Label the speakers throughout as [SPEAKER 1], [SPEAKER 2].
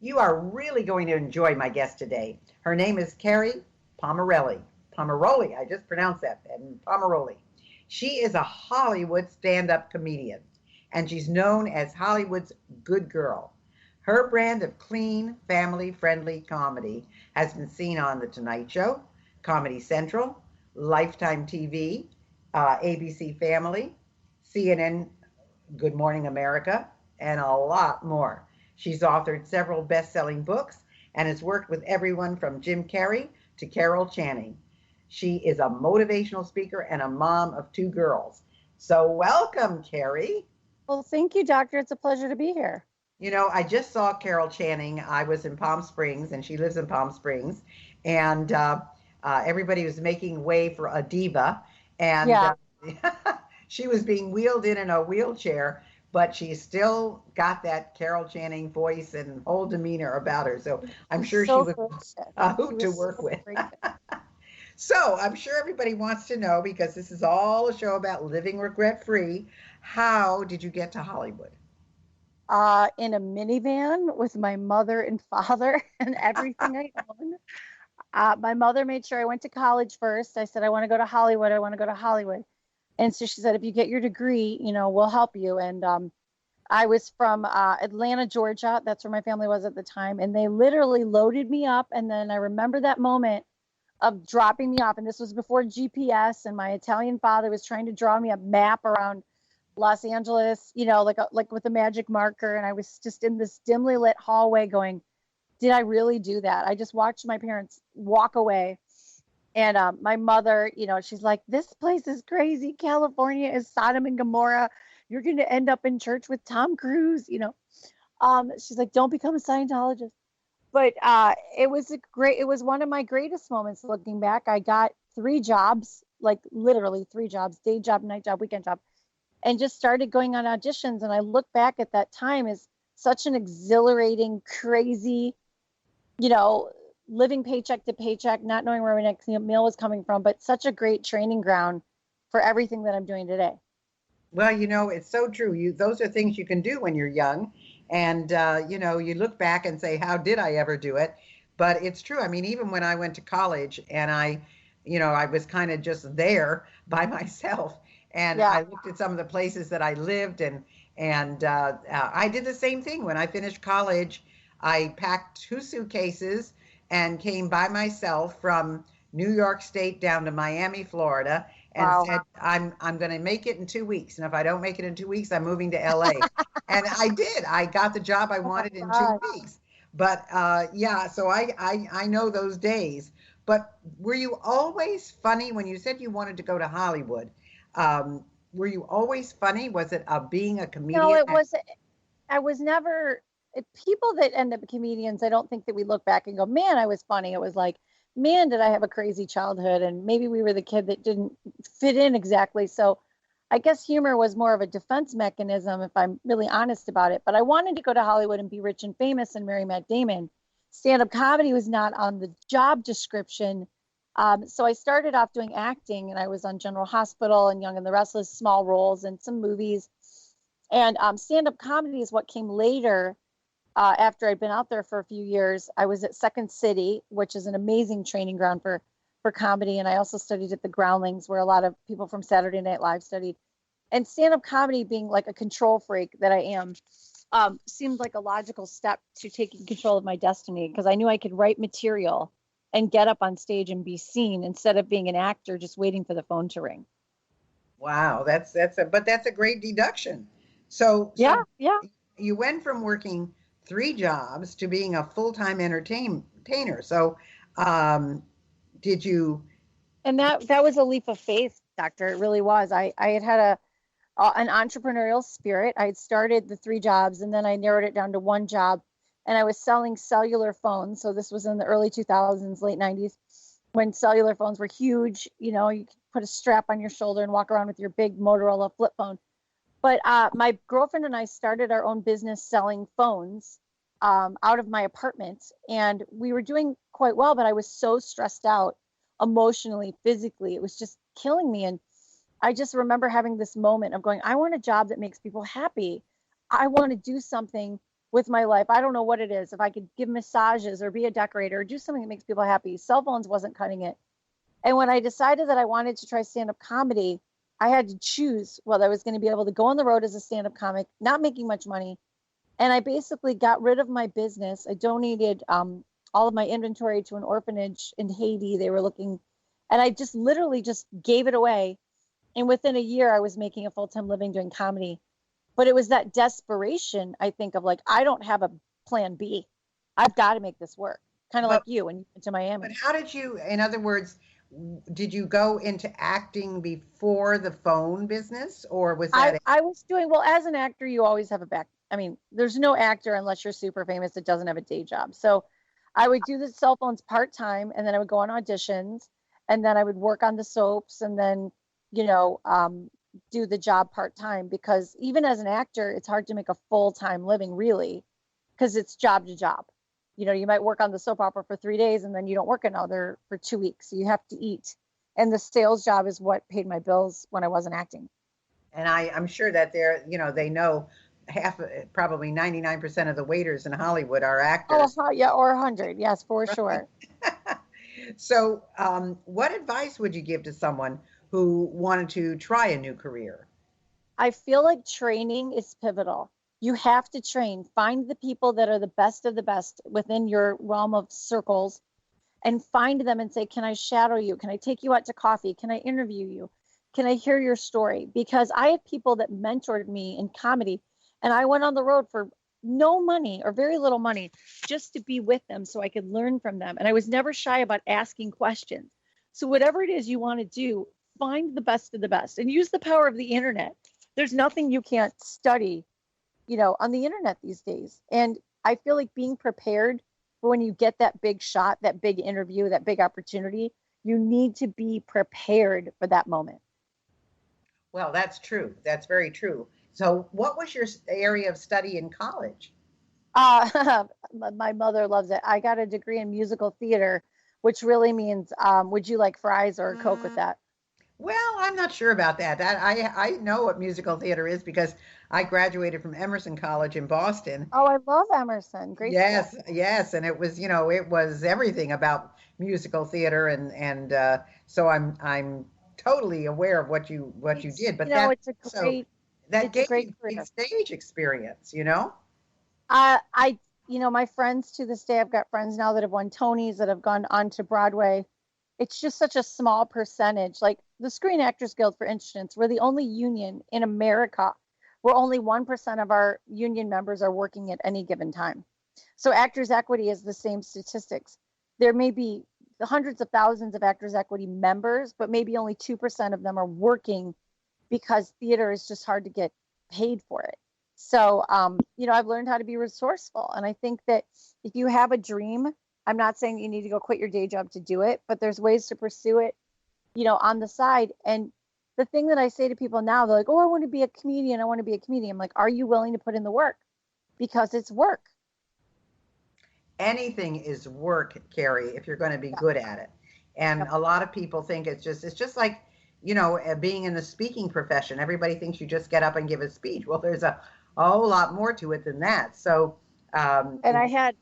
[SPEAKER 1] You are really going to enjoy my guest today. Her name is Kerri Pomarolli. Pomarolli, I just pronounced that, and Pomarolli. She is a Hollywood stand-up comedian, and she's known as Hollywood's good girl. Her brand of clean, family-friendly comedy has been seen on The Tonight Show, Comedy Central, Lifetime TV, ABC Family, CNN Good Morning America, and a lot more. She's authored several best-selling books and has worked with everyone from Jim Carrey to Carol Channing. She is a motivational speaker and a mom of two girls. So welcome, Kerri.
[SPEAKER 2] Well, thank you, doctor. It's a pleasure to be here.
[SPEAKER 1] You know, I just saw Carol Channing. I was in Palm Springs, and she lives in Palm Springs. And everybody was making way for a diva. And she was being wheeled in a wheelchair, but she still got that Carol Channing voice and whole demeanor about her. So I'm sure she was a hoot to work with. So I'm sure everybody wants to know, because this is all a show about living regret-free, how did you get to Hollywood?
[SPEAKER 2] In a minivan with my mother and father and everything I own. My mother made sure I went to college first. I said, I want to go to Hollywood. I want to go to Hollywood. And so she said, if you get your degree, we'll help you. And I was from Atlanta, Georgia. That's where my family was at the time. And they literally loaded me up. And then I remember that moment of dropping me off. And this was before GPS. And my Italian father was trying to draw me a map around Los Angeles, like with a magic marker. And I was just in this dimly lit hallway going, did I really do that? I just watched my parents walk away. And my mother, she's like, this place is crazy. California is Sodom and Gomorrah. You're going to end up in church with Tom Cruise, She's like, don't become a Scientologist. But it was one of my greatest moments looking back. I got 3 jobs, like literally 3 jobs, day job, night job, weekend job, and just started going on auditions. And I look back at that time as such an exhilarating, crazy, living paycheck to paycheck, not knowing where my next meal was coming from, but such a great training ground for everything that I'm doing today.
[SPEAKER 1] Well, it's so true. Those are things you can do when you're young. And, you look back and say, how did I ever do it? But it's true. I mean, even when I went to college and I was kind of just there by myself. And I looked at some of the places that I lived, and I did the same thing. When I finished college, I packed 2 suitcases and came by myself from New York State down to Miami, Florida, and said, I'm going to make it in 2 weeks. And if I don't make it in 2 weeks, I'm moving to LA. And I did. I got the job I wanted in 2 weeks. But so I know those days. But were you always funny when you said you wanted to go to Hollywood? Were you always funny? Was it being a comedian?
[SPEAKER 2] No, it was. I was never. People that end up comedians, I don't think that we look back and go, man, I was funny. It was like, man, did I have a crazy childhood? And maybe we were the kid that didn't fit in exactly. So I guess humor was more of a defense mechanism, if I'm really honest about it. But I wanted to go to Hollywood and be rich and famous and marry Matt Damon. Stand-up comedy was not on the job description. So I started off doing acting, and I was on General Hospital and Young and the Restless, small roles and some movies. And stand-up comedy is what came later. After I'd been out there for a few years, I was at Second City, which is an amazing training ground for comedy. And I also studied at the Groundlings, where a lot of people from Saturday Night Live studied. And stand-up comedy, being like a control freak that I am, seemed like a logical step to taking control of my destiny, because I knew I could write material and get up on stage and be seen instead of being an actor just waiting for the phone to ring.
[SPEAKER 1] Wow, that's a great deduction. So you went from working 3 jobs to being a full-time entertainer. So did you?
[SPEAKER 2] And that was a leap of faith, doctor. It really was. I had an entrepreneurial spirit. I had started the 3 jobs, and then I narrowed it down to 1 job, and I was selling cellular phones. So this was in the early 2000s, late 90s, when cellular phones were huge. You could put a strap on your shoulder and walk around with your big Motorola flip phone. But my girlfriend and I started our own business selling phones out of my apartment, and we were doing quite well, but I was so stressed out emotionally, physically. It was just killing me. And I just remember having this moment of going, I want a job that makes people happy. I want to do something with my life. I don't know what it is. If I could give massages or be a decorator or do something that makes people happy, cell phones wasn't cutting it. And when I decided that I wanted to try stand-up comedy, I had to choose whether I was going to be able to go on the road as a stand-up comic, not making much money. And I basically got rid of my business. I donated all of my inventory to an orphanage in Haiti. They were looking, and I just literally just gave it away. And within a year, I was making a full-time living doing comedy. But it was that desperation, I think, of like, I don't have a plan B. I've got to make this work. Kind of like you when you went to Miami.
[SPEAKER 1] But how did you, in other words, did you go into acting before the phone business, or was that?
[SPEAKER 2] I was doing, well, as an actor, you always have a back. I mean, there's no actor unless you're super famous that doesn't have a day job. So I would do the cell phones part-time, and then I would go on auditions, and then I would work on the soaps, and then, do the job part-time, because even as an actor, it's hard to make a full-time living, really, because it's job to job. You might work on the soap opera for 3 days and then you don't work another for 2 weeks. So you have to eat. And the sales job is what paid my bills when I wasn't acting.
[SPEAKER 1] And I'm sure that they know probably 99% of the waiters in Hollywood are actors.
[SPEAKER 2] Oh, yeah, or 100. Yes, for sure.
[SPEAKER 1] So what advice would you give to someone who wanted to try a new career?
[SPEAKER 2] I feel like training is pivotal. You have to train. Find the people that are the best of the best within your realm of circles and find them and say, can I shadow you? Can I take you out to coffee? Can I interview you? Can I hear your story? Because I had people that mentored me in comedy, and I went on the road for no money or very little money just to be with them so I could learn from them. And I was never shy about asking questions. So whatever it is you want to do, find the best of the best and use the power of the internet. There's nothing you can't study on the internet these days. And I feel like being prepared for when you get that big shot, that big interview, that big opportunity, you need to be prepared for that moment.
[SPEAKER 1] Well, that's true. That's very true. So what was your area of study in college?
[SPEAKER 2] My mother loves it. I got a degree in musical theater, which really means, would you like fries or a Coke with that?
[SPEAKER 1] Well, I'm not sure about that. I know what musical theater is because I graduated from Emerson College in Boston.
[SPEAKER 2] Oh, I love Emerson. Great.
[SPEAKER 1] Yes,
[SPEAKER 2] school.
[SPEAKER 1] yes, and it was everything about musical theater, and so I'm totally aware of what you did. But
[SPEAKER 2] it's a great
[SPEAKER 1] that
[SPEAKER 2] it's
[SPEAKER 1] gave
[SPEAKER 2] a great
[SPEAKER 1] you
[SPEAKER 2] career.
[SPEAKER 1] stage experience,
[SPEAKER 2] My friends to this day, I've got friends now that have won Tonys, that have gone on to Broadway. It's just such a small percentage. Like the Screen Actors Guild, for instance, we're the only union in America where only 1% of our union members are working at any given time. So Actors Equity is the same statistics. There may be hundreds of thousands of Actors Equity members, but maybe only 2% of them are working because theater is just hard to get paid for it. So, I've learned how to be resourceful. And I think that if you have a dream, I'm not saying you need to go quit your day job to do it, but there's ways to pursue it, on the side. And the thing that I say to people now, they're like, oh, I want to be a comedian. I want to be a comedian. I'm like, are you willing to put in the work? Because it's work.
[SPEAKER 1] Anything is work, Kerri, if you're going to be good at it. And a lot of people think it's just like, being in the speaking profession. Everybody thinks you just get up and give a speech. Well, there's a whole lot more to it than that. So,
[SPEAKER 2] and I had,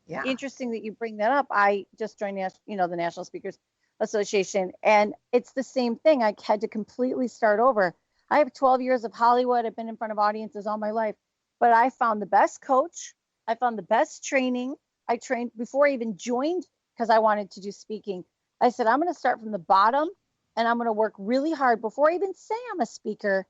[SPEAKER 1] yeah.
[SPEAKER 2] Interesting that you bring that up. I just joined, the National Speakers Association, and it's the same thing. I had to completely start over. I have 12 years of Hollywood. I've been in front of audiences all my life, but I found the best coach. I found the best training. I trained before I even joined because I wanted to do speaking. I said, I'm going to start from the bottom and I'm going to work really hard before I even say I'm a speaker,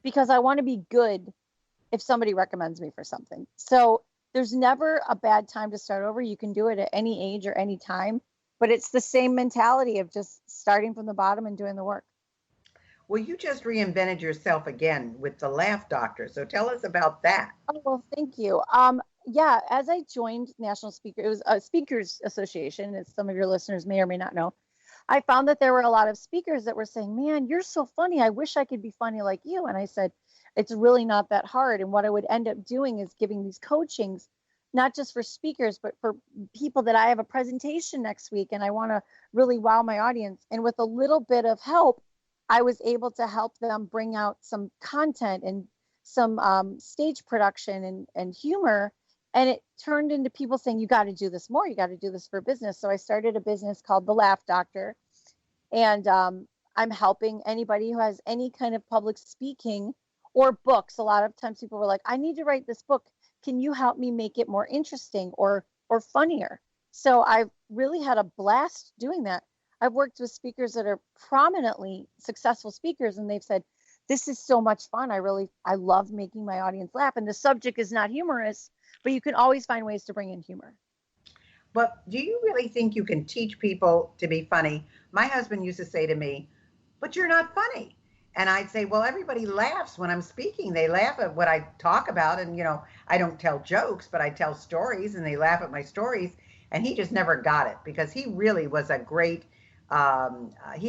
[SPEAKER 2] because I want to be good if somebody recommends me for something. So there's never a bad time to start over. You can do it at any age or any time, but it's the same mentality of just starting from the bottom and doing the work.
[SPEAKER 1] Well, you just reinvented yourself again with the Laugh Doctor. So tell us about that.
[SPEAKER 2] Oh, well, thank you. Yeah, as I joined National Speaker, it was a Speakers Association, as some of your listeners may or may not know. I found that there were a lot of speakers that were saying, man, you're so funny. I wish I could be funny like you. And I said, it's really not that hard. And what I would end up doing is giving these coachings, not just for speakers, but for people that I have a presentation next week and I want to really wow my audience. And with a little bit of help, I was able to help them bring out some content and some stage production and humor. And it turned into people saying, you got to do this more. You got to do this for business. So I started a business called The Laugh Doctor. And I'm helping anybody who has any kind of public speaking or books. A lot of times people were like, I need to write this book. Can you help me make it more interesting or funnier? So I've really had a blast doing that. I've worked with speakers that are prominently successful speakers, and they've said, this is so much fun. I love making my audience laugh. And the subject is not humorous, but you can always find ways to bring in humor.
[SPEAKER 1] But do you really think you can teach people to be funny? My husband used to say to me, but you're not funny. And I'd say, well, everybody laughs when I'm speaking. They laugh at what I talk about. And, I don't tell jokes, but I tell stories, and they laugh at my stories. And he just never got it, because he really was he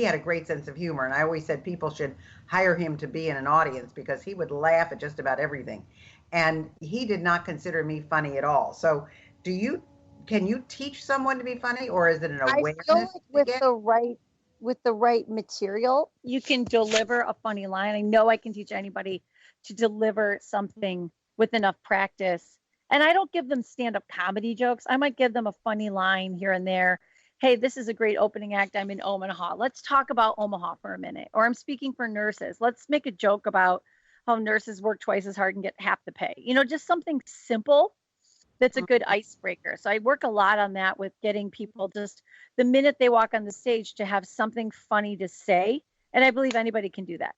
[SPEAKER 1] had a great sense of humor. And I always said people should hire him to be in an audience, because he would laugh at just about everything. And he did not consider me funny at all. So can you teach someone to be funny, or is it an awareness?
[SPEAKER 2] I feel like with the right material, you can deliver a funny line. I know I can teach anybody to deliver something with enough practice. And I don't give them stand-up comedy jokes. I might give them a funny line here and there. Hey, this is a great opening act. I'm in Omaha. Let's talk about Omaha for a minute. Or I'm speaking for nurses. Let's make a joke about how nurses work twice as hard and get half the pay. Just something simple that's a good icebreaker. So I work a lot on that with getting people just the minute they walk on the stage to have something funny to say. And I believe anybody can do that.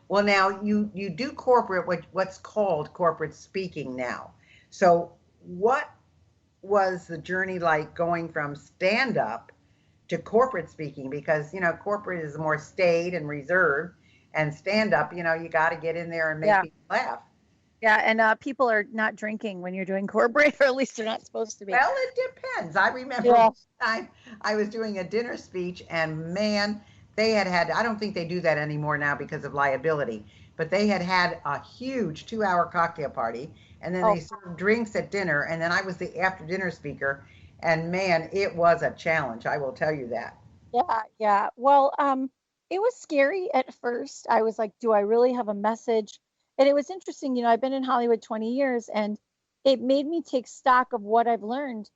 [SPEAKER 1] Well, now you do what's called corporate speaking now. So what was the journey like going from stand-up to corporate speaking? Because, corporate is more staid and reserved, and stand-up, you got to get in there and make people laugh.
[SPEAKER 2] Yeah, and people are not drinking when you're doing corporate, or at least they're not supposed to be.
[SPEAKER 1] Well, it depends. I remember one time I was doing a dinner speech, and man, they had, I don't think they do that anymore now because of liability, but they had a huge 2-hour cocktail party, and then they served drinks at dinner, and then I was the after dinner speaker, and man, it was a challenge. I will tell you that.
[SPEAKER 2] Yeah. Well, it was scary at first. I was like, do I really have a message? And it was interesting, I've been in Hollywood 20 years, and it made me take stock of what I've learned,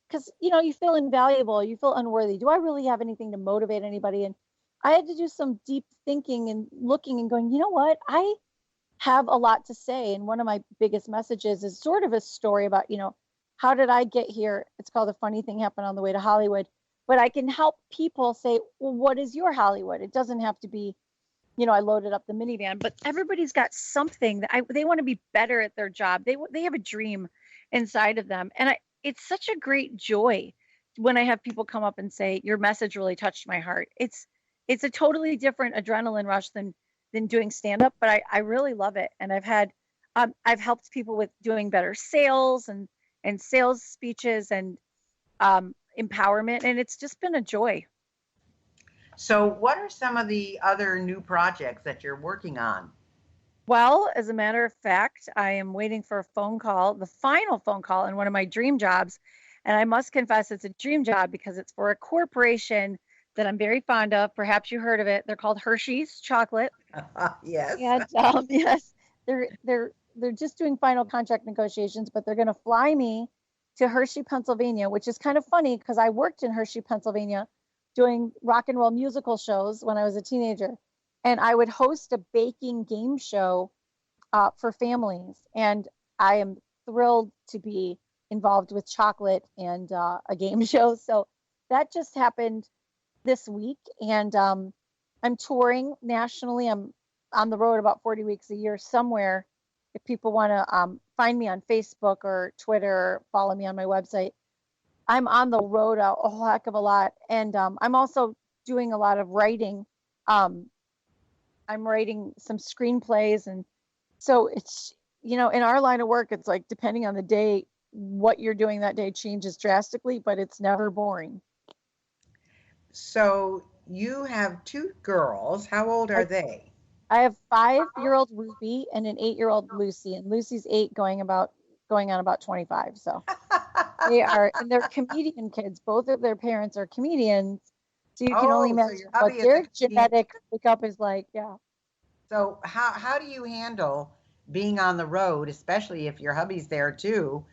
[SPEAKER 2] because, you feel invaluable, you feel unworthy. Do I really have anything to motivate anybody? And I had to do some deep thinking and looking and going, you know what? I have a lot to say. And one of my biggest messages is sort of a story about, how did I get here? It's called A Funny Thing Happened on the Way to Hollywood. But I can help people say, well, what is your Hollywood? It doesn't have to be, I loaded up the minivan, but everybody's got something that they want to be better at their job. They have a dream inside of them. And it's such a great joy when I have people come up and say, your message really touched my heart. It's a totally different adrenaline rush than doing stand-up, but I really love it. And I've helped people with doing better sales and sales speeches and empowerment. And it's just been a joy.
[SPEAKER 1] So what are some of the other new projects that you're working on?
[SPEAKER 2] Well, as a matter of fact, I am waiting for a phone call, the final phone call in one of my dream jobs. And I must confess it's a dream job because it's for a corporation that I'm very fond of. Perhaps you heard of it. They're called Hershey's Chocolate.
[SPEAKER 1] Yes.
[SPEAKER 2] And yes, they're just doing final contract negotiations, but they're going to fly me to Hershey, Pennsylvania, which is kind of funny because I worked in Hershey, Pennsylvania, doing rock and roll musical shows when I was a teenager. And I would host a baking game show for families. And I am thrilled to be involved with chocolate and a game show. So that just happened this week. And I'm touring nationally. I'm on the road about 40 weeks a year somewhere. If people want to find me on Facebook or Twitter, or follow me on my website, I'm on the road a whole heck of a lot. And I'm also doing a lot of writing. I'm writing some screenplays. And so it's, in our line of work, it's like, depending on the day, what you're doing that day changes drastically, but it's never boring.
[SPEAKER 1] So you have 2 girls. How old are they?
[SPEAKER 2] I have 5-year-old Ruby and an 8-year-old Lucy. And Lucy's 8 going on about 25. So and they're comedian kids. Both of their parents are comedians. So you can only imagine what their genetic makeup is like. Yeah.
[SPEAKER 1] So how do you handle being on the road, especially if your hubby's there too,